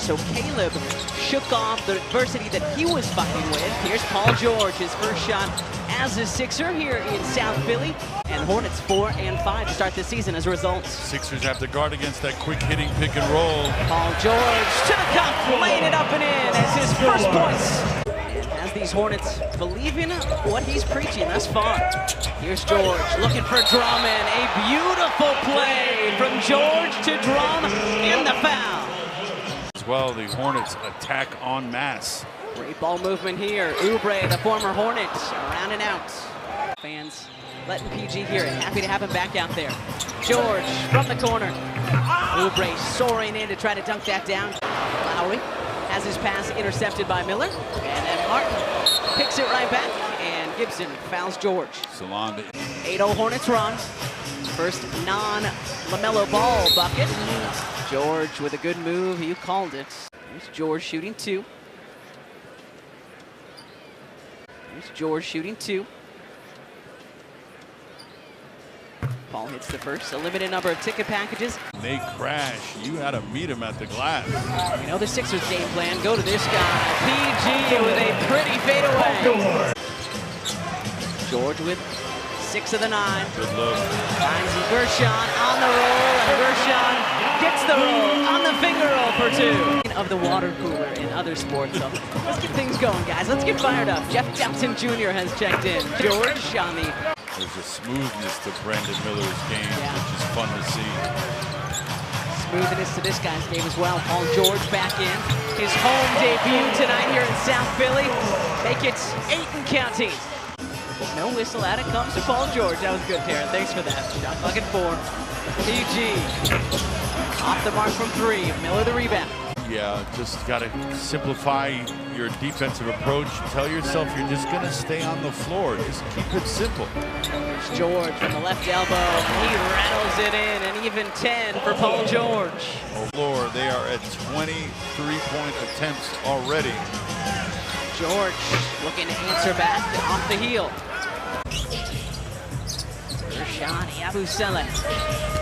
So Caleb shook off the adversity that he was fighting with. Here's Paul George, his first shot as a Sixer here in South Philly. And Hornets 4 and 5 to start the season as a result. Sixers have to guard against that quick hitting pick and roll. Paul George to the cup, laying it up and in as his first points. As these Hornets believe in what he's preaching thus far. Here's George looking for Drummond. A beautiful play from George to Drum in the foul. As well, the Hornets attack en masse. Great ball movement here. Oubre, the former Hornet, around and out. Fans letting PG hear it. Happy to have him back out there. George from the corner. Oubre soaring in to try to dunk that down. Lowry has his pass intercepted by Miller. And then Martin picks it right back. And Gibson fouls George. Salon. 8-0 Hornets run. First non-LaMelo Ball bucket. George with a good move. You called it. Here's George shooting 2. Here's George shooting 2. Paul hits the first. A limited number of ticket packages. They crash. You had to meet him at the glass. You know the Sixers game plan. Go to this guy. PG with a pretty fadeaway. George with 6 of the 9. Good look. Finds Gershon on the roll, and Gershon gets the roll on the finger roll for 2. Of the water cooler in other sports. So let's get things going, guys. Let's get fired up. Jeff Downton Jr. has checked in. George on the... There's a smoothness to Brandon Miller's game, which is fun to see. Smoothness to this guy's game as well. Paul George back in. His home debut tonight here in South Philly. Make it 8 and counting. No whistle out. It comes to Paul George. That was good, Taryn. Thanks for that. Shot clock at 4. PG. Off the mark from 3. Miller the rebound. Yeah, just got to simplify your defensive approach. Tell yourself you're just going to stay on the floor. Just keep it simple. Here's George from the left elbow. He rattles it in, and even 10 for Paul George. Floor, they are at 20 three-point attempts already. George looking to answer back off the heel. Gershon Yabusele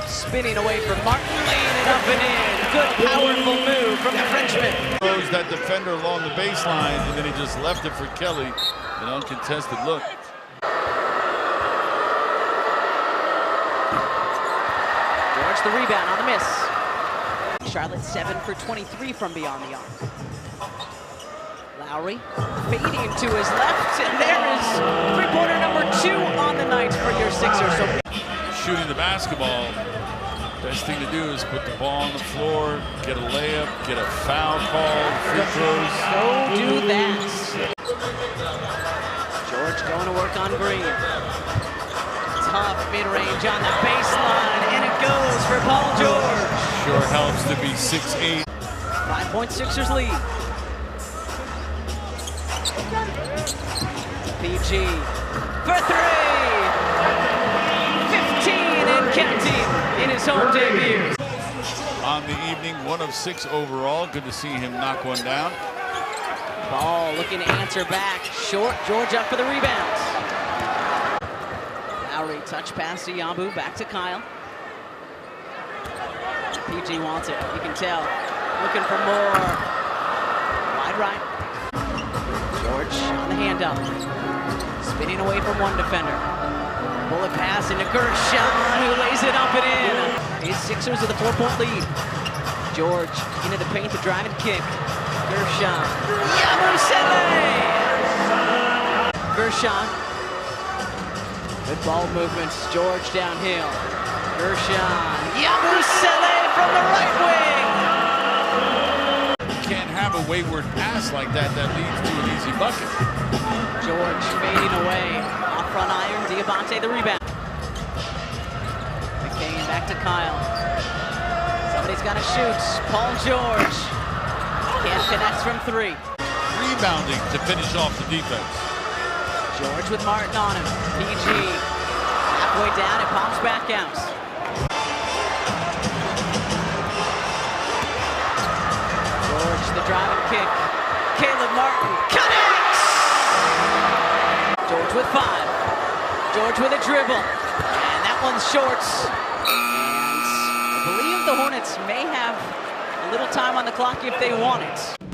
spinning away from Martin, laying it up and in. Good, powerful move from the Frenchman. Throws that defender along the baseline, and then he just left it for Kelly. An uncontested look. George the rebound on the miss. Charlotte 7 for 23 from beyond the arc. Lowry fading to his left, and there is three-pointer number 2 on the night for your Sixers. So shooting the basketball, best thing to do is put the ball on the floor, get a layup, get a foul called, free throws. Go do that. George going to work on Green. Tough mid-range on the baseline, and it goes for Paul George. Sure helps to be 6'8". 5-point Sixers lead. PG for 3. 15 and counting in his home debut. On the evening, 1 of 6 overall. Good to see him knock one down. Ball looking to answer back. Short. George up for the rebounds. Lowry touch pass to Yabu. Back to Kyle. PG wants it. You can tell. Looking for more. Wide right. George on the handoff. Spinning away from one defender. Bullet pass into Gershon, who lays it up and in. His Sixers with a 4-point lead. George into the paint, the drive and kick. Gershon. Yabusele! Gershon. Good ball movements. George downhill. Gershon. Yabusele from the right wing. Can't have a wayward pass like that leads to an easy bucket. George fading away. Off front iron. Diabate the rebound. McCain back to Kyle. Somebody's got to shoot. Paul George. Can't connect from 3. Rebounding to finish off the defense. George with Martin on him. PG. Halfway down. It pops back out. George the drive and kick. Caleb Martin connects! George with 5. George with a dribble. And that one's short. And I believe the Hornets may have A little time on the clock if they want it.